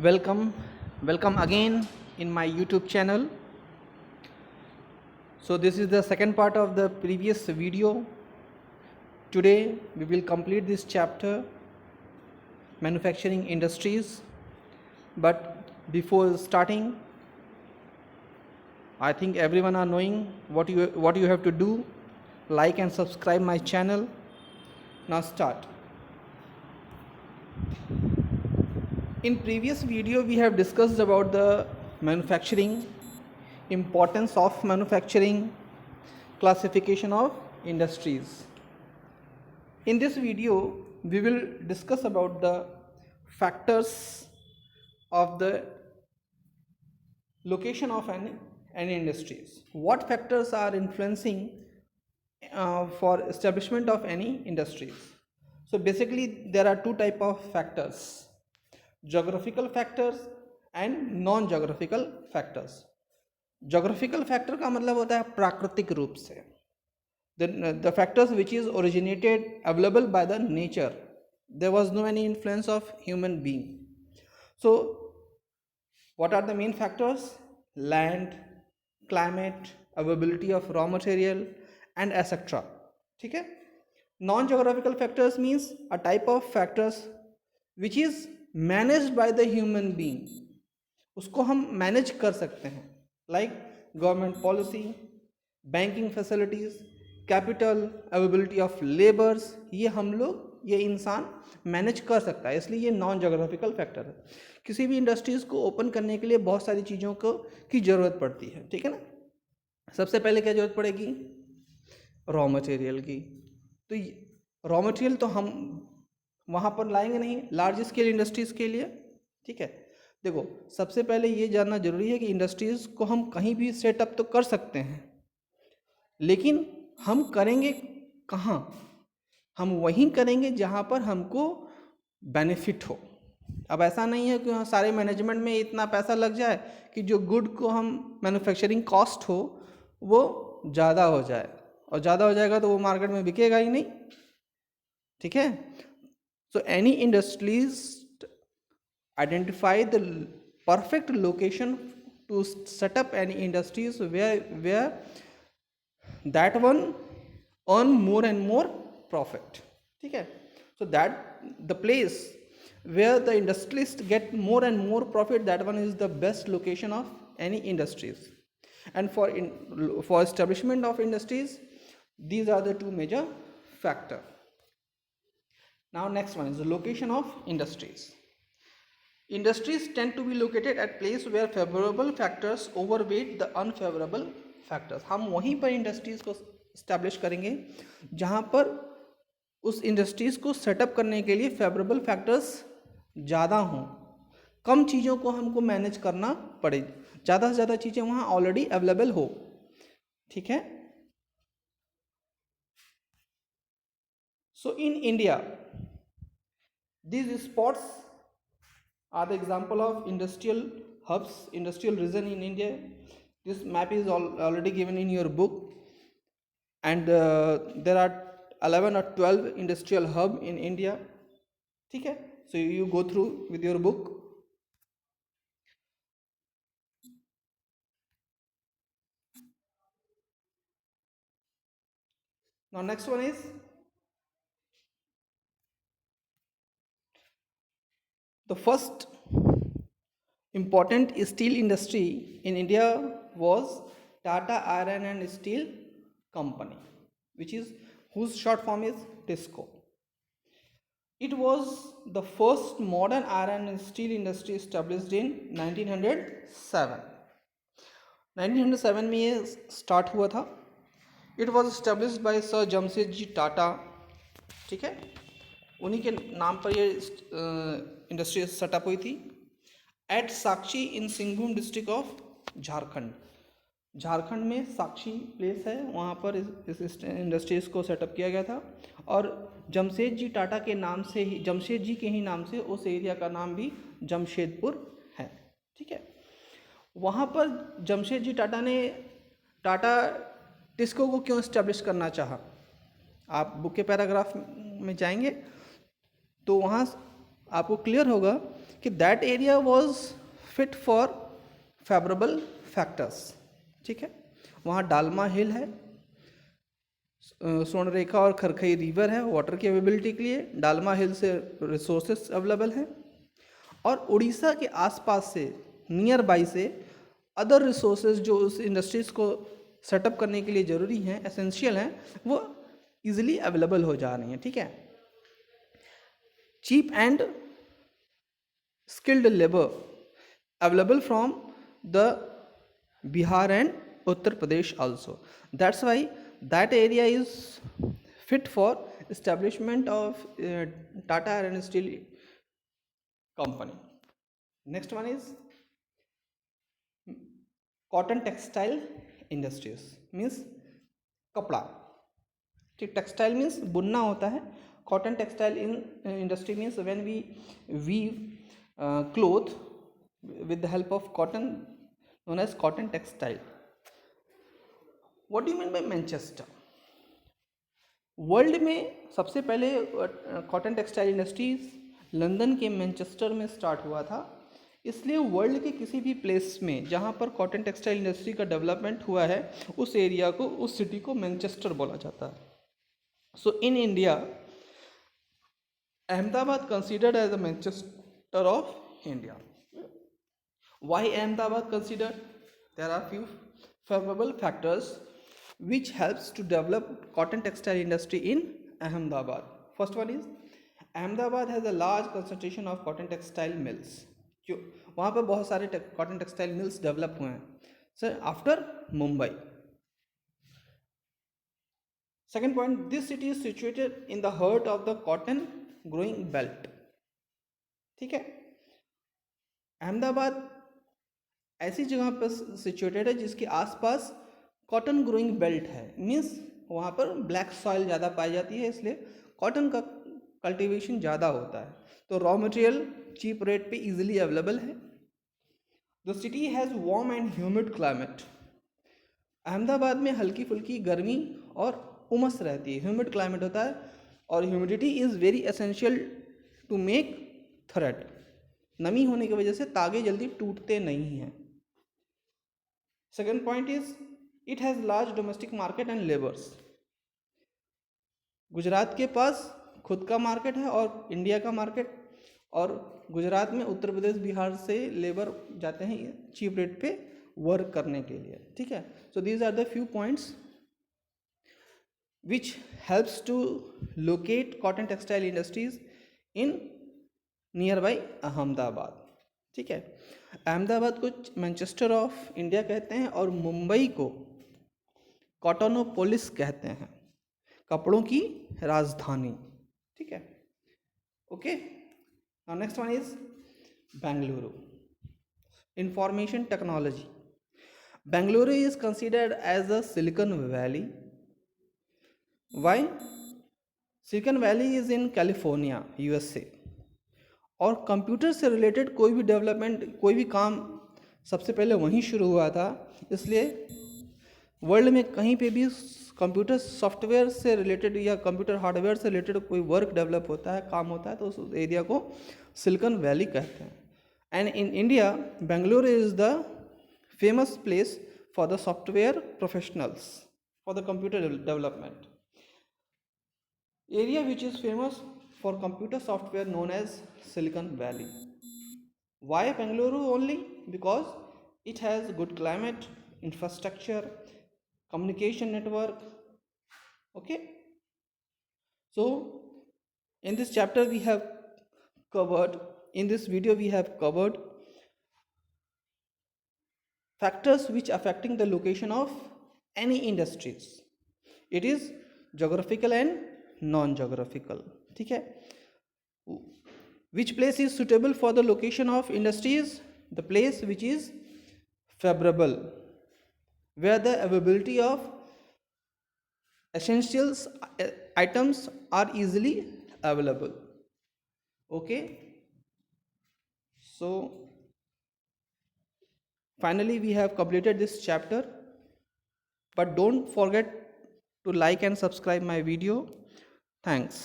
Welcome again in my YouTube channel. So this is the second part of the previous video. Today we will complete this chapter, manufacturing industries. But before starting, I think everyone are knowing what you have to do. Like and subscribe my channel. Now start. In previous video we have discussed about the manufacturing, importance of manufacturing, classification of industries. In this video we will discuss about the factors of the location of any industries. What factors are influencing for establishment of any industries? So basically there are two type of factors: geographical factors and non geographical factors. geographical factor का मतलब होता है प्राकृतिक रूप से, the factors which is originated available by the nature. There was no any influence of human being. So what are the main factors? Land, climate, availability of raw material and etc. ठीक है. Non geographical factors means a type of factors which is managed by the human being. उसको हम manage कर सकते हैं, like government policy, banking facilities, capital, availability of labours. ये इंसान manage कर सकता है, इसलिए ये नॉन जोग्राफिकल फैक्टर है. किसी भी इंडस्ट्रीज को ओपन करने के लिए बहुत सारी चीज़ों की ज़रूरत पड़ती है, ठीक है ना. सबसे पहले क्या ज़रूरत पड़ेगी? रॉ मटेरियल की. तो रॉ मटेरियल तो हम वहाँ पर लाएंगे नहीं लार्ज स्केल इंडस्ट्रीज़ के लिए, ठीक है. देखो, सबसे पहले ये जानना जरूरी है कि इंडस्ट्रीज़ को हम कहीं भी सेटअप तो कर सकते हैं, लेकिन हम करेंगे कहाँ? हम वहीं करेंगे जहाँ पर हमको बेनिफिट हो. अब ऐसा नहीं है कि सारे मैनेजमेंट में इतना पैसा लग जाए कि जो गुड को हम मैन्युफैक्चरिंग कॉस्ट हो वो ज़्यादा हो जाए, और ज़्यादा हो जाएगा तो वो मार्केट में बिकेगा ही नहीं, ठीक है. So any industries identify the perfect location to set up any industries where that one earn more and more profit, ठीक है. So that the place where the industrialists get more and more profit, that one is the best location of any industries. And for establishment of industries, these are the two major factors. Now next one is the location of industries. Industries tend to be located at place where favorable factors overweight the unfavorable factors. हम वहीं पर industries को establish करेंगे जहाँ पर उस industries को setup करने के लिए फेवरेबल फैक्टर्स ज़्यादा हों. कम चीज़ों को हमको मैनेज करना पड़े, ज़्यादा से ज़्यादा चीज़ें वहाँ ऑलरेडी अवेलेबल हो, ठीक है. So in India, these spots are the example of industrial hubs, industrial region in India. This map is already given in your book, and there are 11 or 12 industrial hub in India, ठीक है. So you go through with your book. Now next one is the first important steel industry in India was Tata Iron and Steel Company, whose short form is TISCO. It was the first modern iron and steel industry established in 1907. 1907 में ये start हुआ था. It was established by Sir Jamsetji Tata, ठीक है. उन्हीं के नाम पर ये इंडस्ट्री सेटअप हुई थी at Sakchi in Singhbhum district of Jharkhand. Jharkhand में साक्षी प्लेस है, वहाँ पर इस इंडस्ट्रीज को सेटअप किया गया था. और जमशेदजी टाटा के नाम से ही, जमशेद जी के ही नाम से उस एरिया का नाम भी जमशेदपुर है, ठीक है. वहाँ पर जमशेदजी टाटा ने टाटा टिस्को को क्यों इस्टेब्लिश करना चाहा? आप बुक के पैराग्राफ में जाएंगे तो वहाँ आपको क्लियर होगा कि that area was fit for favourable factors, ठीक है। वहाँ डालमा हिल है, स्वर्णरेखा और खरखई रिवर है वाटर की अवेलेबिलिटी के लिए, डालमा हिल से रिसोर्सेस अवेलेबल हैं, और उड़ीसा के आसपास से नियर बाई से अदर रिसोर्सेज जो उस इंडस्ट्रीज़ को सेटअप करने के लिए ज़रूरी हैं, एसेंशियल हैं, वो इजीली अवेलेबल हो जा रही हैं, ठीक है। Cheap and skilled labor available from the Bihar and Uttar Pradesh also. That's why that area is fit for establishment of Tata Iron and Steel company. Next one is cotton textile industries, means कपड़ा, ठीक। Textile means बुनना होता है, cotton textile in industry means when we weave cloth with the help of cotton, known as cotton textile. What do you mean by Manchester? World में सबसे पहले cotton textile industries London के Manchester में start हुआ था, इसलिए world के किसी भी प्लेस में जहाँ पर कॉटन टेक्सटाइल इंडस्ट्री का डेवलपमेंट हुआ है उस एरिया को, उस सिटी को मैनचेस्टर बोला जाता है. So in India Ahmedabad considered as the Manchester of India. Why Ahmedabad considered? There are few favorable factors which helps to develop cotton textile industry in Ahmedabad. First one is Ahmedabad has a large concentration of cotton textile mills. क्यों वहाँ पर बहुत सारे cotton textile mills develop हुए हैं sir after Mumbai. Second point, this city is situated in the heart of the cotton growing belt. ठीक है, अहमदाबाद ऐसी जगह पर सिचुएटेड है जिसके आसपास कॉटन ग्रोइंग बेल्ट है, मीन्स वहाँ पर ब्लैक सॉइल ज़्यादा पाई जाती है, इसलिए कॉटन का कल्टीवेशन ज़्यादा होता है, तो रॉ मटेरियल चीप रेट पे इजीली अवेलेबल है. The city has warm and humid climate. Ahmedabad में हल्की फुल्की गर्मी और उमस रहती है, ह्यूमिड क्लाइमेट होता है, और humidity is very essential to make thread. नमी होने की वजह से तागे जल्दी टूटते नहीं हैं. Second point is it has large domestic market and labours. Gujarat के पास खुद का मार्केट है और इंडिया का मार्केट, और गुजरात में उत्तर प्रदेश बिहार से लेबर जाते हैं चीप रेट पे वर्क करने के लिए. ठीक है, so these are the few points which helps to locate cotton textile industries in nearby Ahmedabad. ठीक है, अहमदाबाद को मैनचेस्टर ऑफ इंडिया कहते हैं और मुंबई को कॉटनोपोलिस कहते हैं, कपड़ों की राजधानी. ठीक है, okay. Now next one is Bengaluru. Information technology. Bengaluru is considered as a Silicon Valley. Why? Silicon Valley is in California USA, और कंप्यूटर से रिलेटेड कोई भी डेवलपमेंट, कोई भी काम सबसे पहले वहीं शुरू हुआ था, इसलिए वर्ल्ड में कहीं पे भी कंप्यूटर सॉफ्टवेयर से रिलेटेड या कंप्यूटर हार्डवेयर से रिलेटेड कोई वर्क डेवलप होता है, काम होता है, तो उस एरिया को सिलिकॉन वैली कहते हैं. And in India Bengaluru is the famous place for the software professionals for the computer development. Area which is famous for computer software known as Silicon Valley. Why Bengaluru only? Because it has good climate, infrastructure, communication network. Okay. So in this chapter we have covered, in this video we have covered factors which affecting the location of any industries. It is geographical and non-geographical. ठीक है, which place is suitable for the location of industries? The place which is favorable, where the availability of essentials items are easily available. Okay, so finally we have completed this chapter, but don't forget to like and subscribe my video. Thanks.